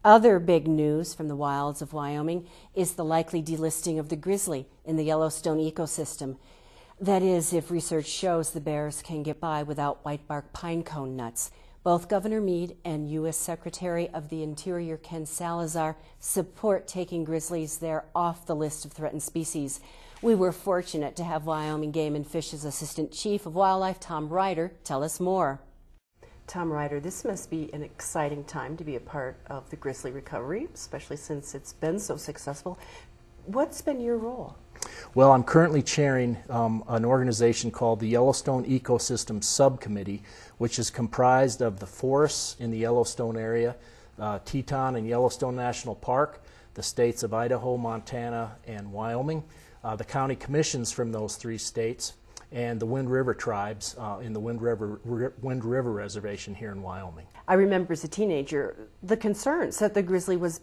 Other big news from the wilds of Wyoming is the likely delisting of the grizzly in the Yellowstone ecosystem. That is, if research shows the bears can get by without whitebark pinecone nuts. Both Governor Meade and U.S. Secretary of the Interior Ken Salazar support taking grizzlies there off the list of threatened species. We were fortunate to have Wyoming Game and Fish's Assistant Chief of Wildlife, Tom Ryder, tell us more. Tom Ryder, this must be an exciting time to be a part of the grizzly recovery, especially since it's been so successful. What's been your role? Well, I'm currently chairing an organization called the Yellowstone Ecosystem Subcommittee, which is comprised of the forests in the Yellowstone area, Teton and Yellowstone National Park, the states of Idaho, Montana, and Wyoming, the county commissions from those three states, and the Wind River tribes in the Wind River Reservation here in Wyoming. I remember as a teenager the concerns that the grizzly was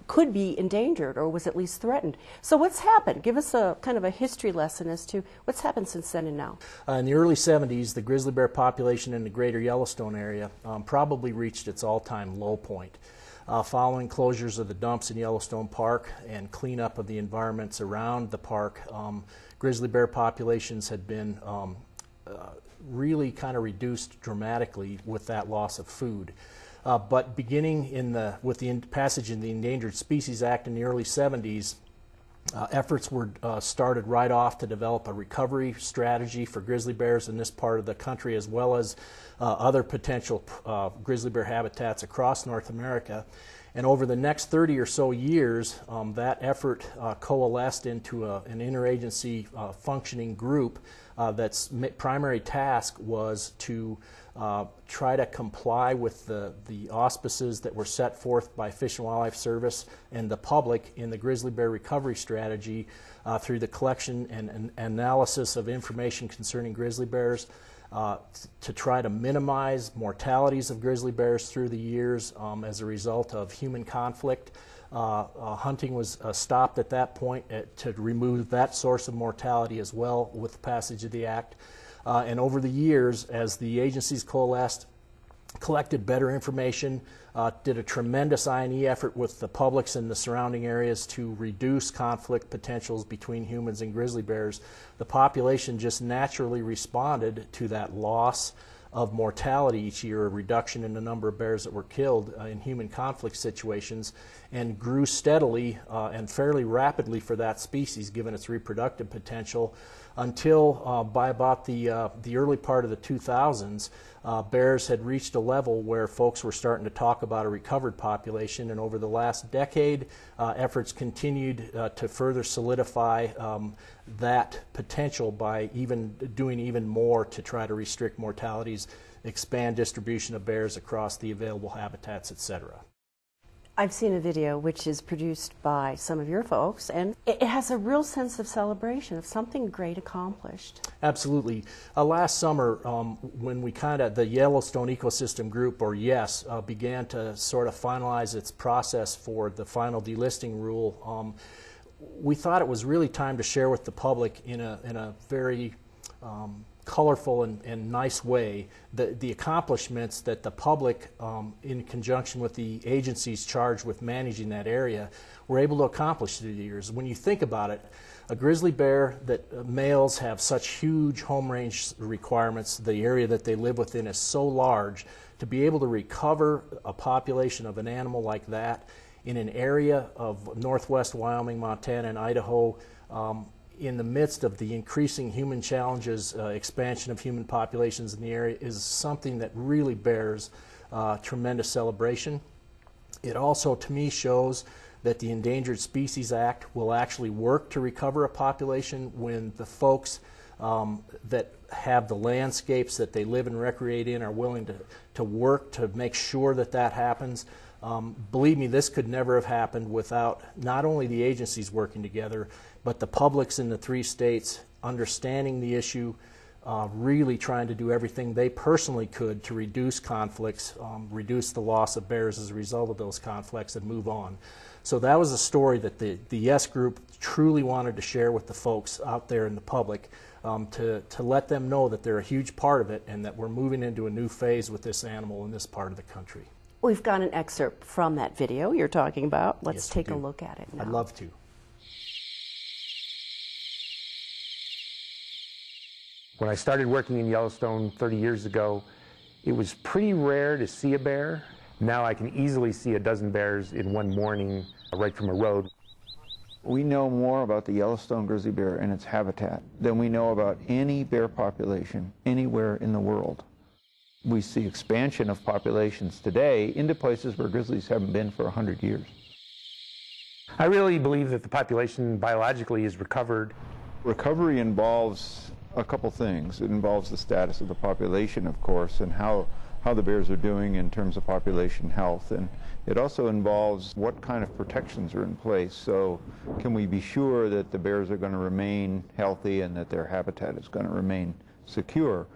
could be endangered or was at least threatened. So what's happened? Give us a kind of a history lesson as to what's happened since then and now. In the early 70s, the grizzly bear population in the greater Yellowstone area probably reached its all-time low point. Following closures of the dumps in Yellowstone Park and cleanup of the environments around the park, grizzly bear populations had been really kind of reduced dramatically with that loss of food. But beginning with the passage in the Endangered Species Act in the early 70s, efforts were started right off to develop a recovery strategy for grizzly bears in this part of the country, as well as other potential grizzly bear habitats across North America. And over the next 30 or so years, that effort coalesced into an interagency functioning group that's primary task was to try to comply with the auspices that were set forth by Fish and Wildlife Service and the public in the grizzly bear recovery strategy through the collection and analysis of information concerning grizzly bears, to try to minimize mortalities of grizzly bears through the years as a result of human conflict. Hunting was stopped at that point to remove that source of mortality as well with the passage of the act. And over the years, as the agencies coalesced, collected better information, did a tremendous I&E effort with the publics in the surrounding areas to reduce conflict potentials between humans and grizzly bears, the population just naturally responded to that loss of mortality each year, a reduction in the number of bears that were killed in human conflict situations, and grew steadily and fairly rapidly for that species given its reproductive potential until by about the early part of the 2000s, bears had reached a level where folks were starting to talk about a recovered population, and over the last decade, efforts continued to further solidify that potential by doing even more to try to restrict mortalities, expand distribution of bears across the available habitats, etc. I've seen a video which is produced by some of your folks, and it has a real sense of celebration of something great accomplished. Absolutely. Last summer, when the Yellowstone Ecosystem Group, or YES, began to sort of finalize its process for the final delisting rule, we thought it was really time to share with the public in a very colorful and nice way the accomplishments that the public, in conjunction with the agencies charged with managing that area, were able to accomplish through the years. When you think about it, a grizzly bear that males have such huge home range requirements, the area that they live within is so large, to be able to recover a population of an animal like that in an area of northwest Wyoming, Montana, and Idaho, in the midst of the increasing human challenges, expansion of human populations in the area, is something that really bears tremendous celebration. It also, to me, shows that the Endangered Species Act will actually work to recover a population when the folks that have the landscapes that they live and recreate in are willing to work to make sure that that happens. Believe me, this could never have happened without not only the agencies working together, but the publics in the three states understanding the issue, really trying to do everything they personally could to reduce conflicts, reduce the loss of bears as a result of those conflicts, and move on. So that was a story that the YES group truly wanted to share with the folks out there in the public, to let them know that they're a huge part of it and that we're moving into a new phase with this animal in this part of the country. We've got an excerpt from that video you're talking about. Let's Yes, take we a do. look at it now. I'd love to. When I started working in Yellowstone 30 years ago, it was pretty rare to see a bear. Now I can easily see a dozen bears in one morning right from a road. We know more about the Yellowstone grizzly bear and its habitat than we know about any bear population anywhere in the world. We see expansion of populations today into places where grizzlies haven't been for 100 years. I really believe that the population biologically is recovered. Recovery involves a couple things. It involves the status of the population, of course, and how the bears are doing in terms of population health. And it also involves what kind of protections are in place. So can we be sure that the bears are going to remain healthy and that their habitat is going to remain secure?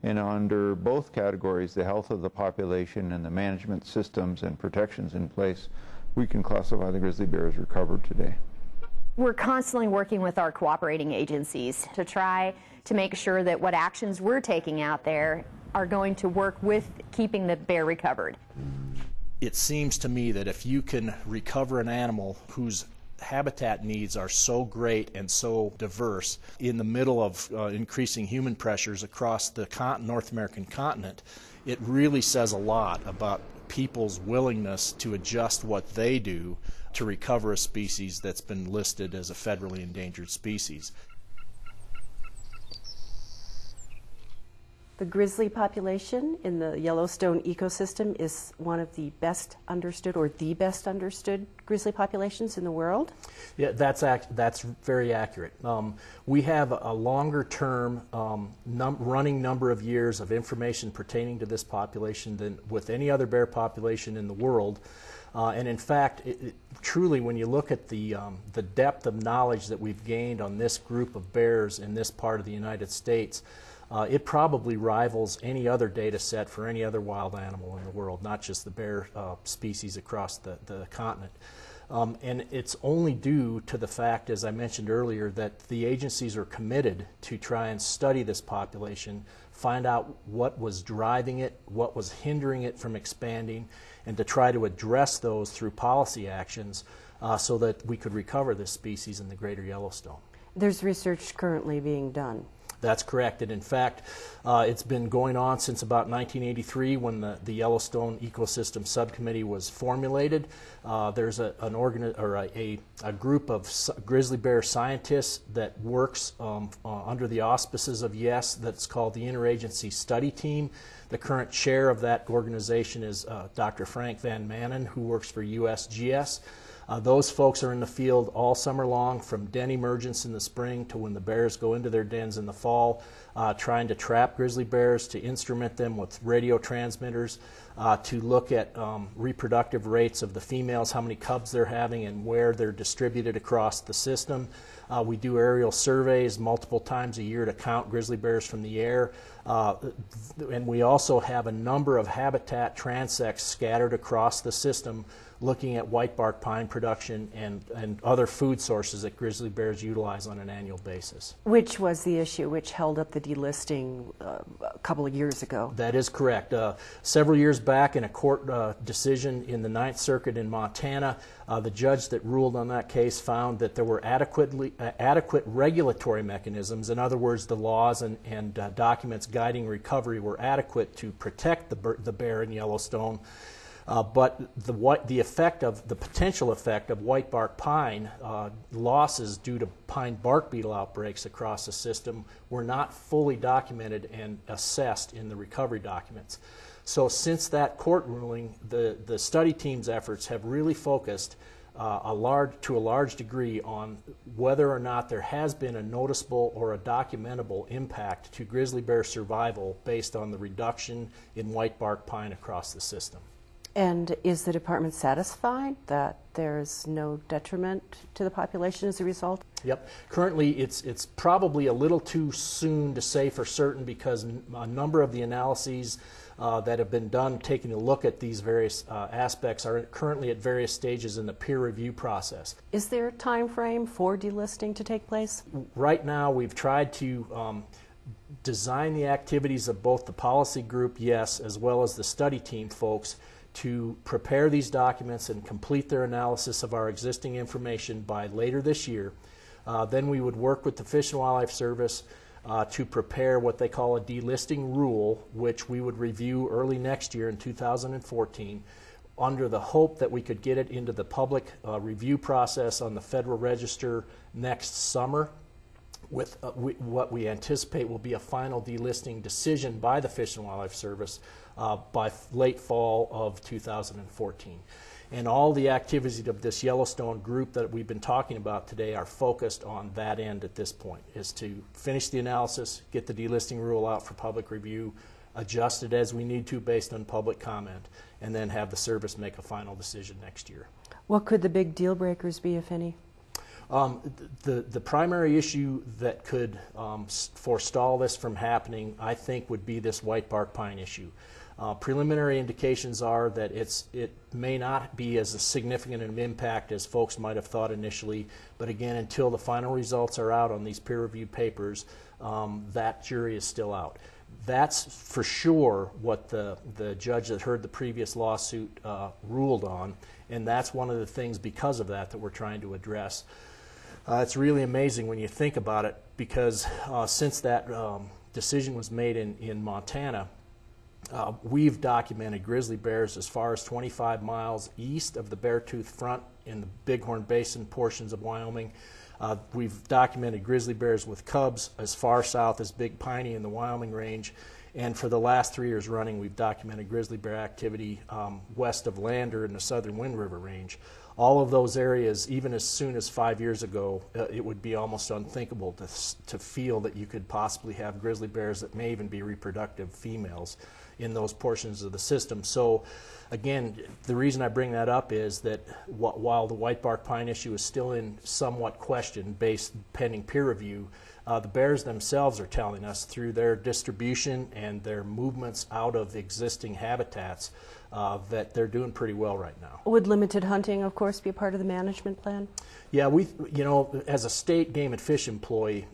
And under both categories, the health of the population and the management systems and protections in place, we can classify the grizzly bear as recovered today. We're constantly working with our cooperating agencies to try to make sure that what actions we're taking out there are going to work with keeping the bear recovered. It seems to me that if you can recover an animal whose habitat needs are so great and so diverse in the middle of increasing human pressures across the North American continent, it really says a lot about people's willingness to adjust what they do to recover a species that's been listed as a federally endangered species. The grizzly population in the Yellowstone ecosystem is one of the best understood, or the best understood, grizzly populations in the world. Yeah, that's very accurate. We have a longer-term running number of years of information pertaining to this population than with any other bear population in the world. And in fact, truly, when you look at the depth of knowledge that we've gained on this group of bears in this part of the United States, it probably rivals any other data set for any other wild animal in the world, not just the bear species across the continent. And it's only due to the fact, as I mentioned earlier, that the agencies are committed to try and study this population, find out what was driving it, what was hindering it from expanding, and to try to address those through policy actions so that we could recover this species in the greater Yellowstone. There's research currently being done. That's correct, and in fact, it's been going on since about 1983 when the Yellowstone Ecosystem Subcommittee was formulated. There's a group of grizzly bear scientists that works under the auspices of YES that's called the Interagency Study Team. The current chair of that organization is Dr. Frank Van Manen, who works for USGS. Those folks are in the field all summer long, from den emergence in the spring to when the bears go into their dens in the fall, trying to trap grizzly bears, to instrument them with radio transmitters, to look at reproductive rates of the females, how many cubs they're having, and where they're distributed across the system. We do aerial surveys multiple times a year to count grizzly bears from the air. And we also have a number of habitat transects scattered across the system looking at whitebark pine production and other food sources that grizzly bears utilize on an annual basis. Which was the issue which held up the delisting a couple of years ago. That is correct. Several years back in a court decision in the Ninth Circuit in Montana, the judge that ruled on that case found that there were adequate regulatory mechanisms. In other words, the laws and documents guiding recovery were adequate to protect the bear in Yellowstone. But the potential effect of whitebark pine losses due to pine bark beetle outbreaks across the system were not fully documented and assessed in the recovery documents. So since that court ruling, the study team's efforts have really focused to a large degree on whether or not there has been a noticeable or a documentable impact to grizzly bear survival based on the reduction in whitebark pine across the system. And is the department satisfied that there's no detriment to the population as a result? Yep. Currently, it's probably a little too soon to say for certain because a number of the analyses that have been done taking a look at these various aspects are currently at various stages in the peer review process. Is there a time frame for delisting to take place? Right now, we've tried to design the activities of both the policy group, YES, as well as the study team folks to prepare these documents and complete their analysis of our existing information by later this year. Then we would work with the Fish and Wildlife Service to prepare what they call a delisting rule, which we would review early next year in 2014, under the hope that we could get it into the public review process on the Federal Register next summer, with what we anticipate will be a final delisting decision by the Fish and Wildlife Service by late fall of 2014. And all the activities of this Yellowstone group that we've been talking about today are focused on that end at this point, is to finish the analysis, get the delisting rule out for public review, adjust it as we need to based on public comment, and then have the service make a final decision next year. What could the big deal breakers be, if any? The primary issue that could forestall this from happening, I think, would be this white bark pine issue. Preliminary indications are that it may not be as significant an impact as folks might have thought initially, but again, until the final results are out on these peer-reviewed papers, that jury is still out. That's for sure what the judge that heard the previous lawsuit ruled on, and that's one of the things because of that we're trying to address. It's really amazing when you think about it, because since that decision was made in Montana, we've documented grizzly bears as far as 25 miles east of the Beartooth Front in the Bighorn Basin portions of Wyoming. We've documented grizzly bears with cubs as far south as Big Piney in the Wyoming range. And for the last 3 years running, we've documented grizzly bear activity west of Lander in the southern Wind River range. All of those areas, even as soon as 5 years ago, it would be almost unthinkable to feel that you could possibly have grizzly bears that may even be reproductive females in those portions of the system. So again, the reason I bring that up is that while the white bark pine issue is still in somewhat question based pending peer review, the bears themselves are telling us through their distribution and their movements out of existing habitats that they're doing pretty well right now. Would limited hunting, of course, be a part of the management plan? Yeah, as a state game and fish employee,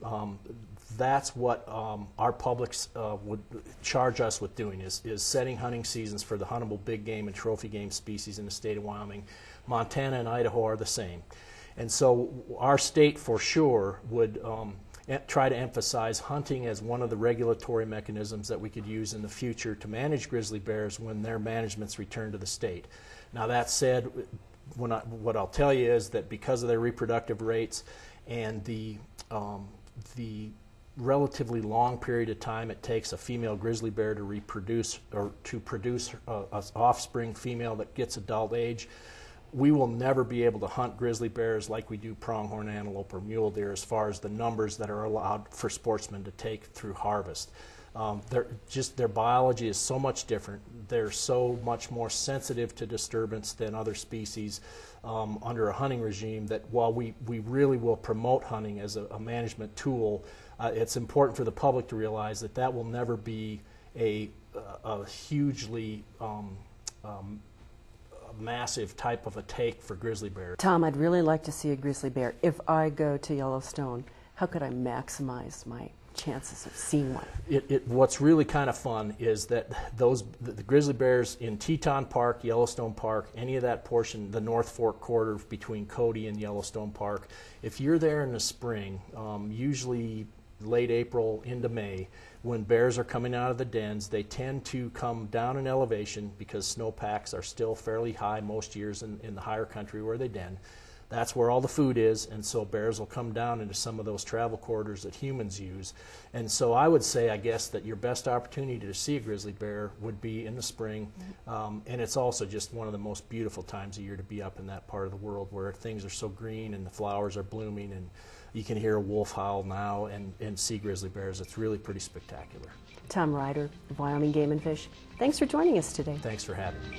that's what our publics would charge us with doing, is setting hunting seasons for the huntable big game and trophy game species in the state of Wyoming. Montana and Idaho are the same. And so our state for sure would try to emphasize hunting as one of the regulatory mechanisms that we could use in the future to manage grizzly bears when their management's returned to the state. Now that said, what I'll tell you is that because of their reproductive rates and the relatively long period of time it takes a female grizzly bear to reproduce or to produce an offspring female that gets adult age, we will never be able to hunt grizzly bears like we do pronghorn antelope or mule deer as far as the numbers that are allowed for sportsmen to take through harvest. Their biology is so much different. They're so much more sensitive to disturbance than other species under a hunting regime that while we really will promote hunting as a management tool, it's important for the public to realize that that will never be a hugely massive type of a take for grizzly bears. Tom, I'd really like to see a grizzly bear. If I go to Yellowstone, how could I maximize my chances of seeing one? What's really kind of fun is that the grizzly bears in Teton Park, Yellowstone Park, any of that portion, the North Fork corridor between Cody and Yellowstone Park, if you're there in the spring, usually late April into May, when bears are coming out of the dens, they tend to come down in elevation because snowpacks are still fairly high most years in the higher country where they den. That's where all the food is, and so bears will come down into some of those travel corridors that humans use. And so I would say, I guess, that your best opportunity to see a grizzly bear would be in the spring, and it's also just one of the most beautiful times of year to be up in that part of the world where things are so green and the flowers are blooming, and you can hear a wolf howl now and see grizzly bears. It's really pretty spectacular. Tom Ryder, Wyoming Game and Fish, thanks for joining us today. Thanks for having me.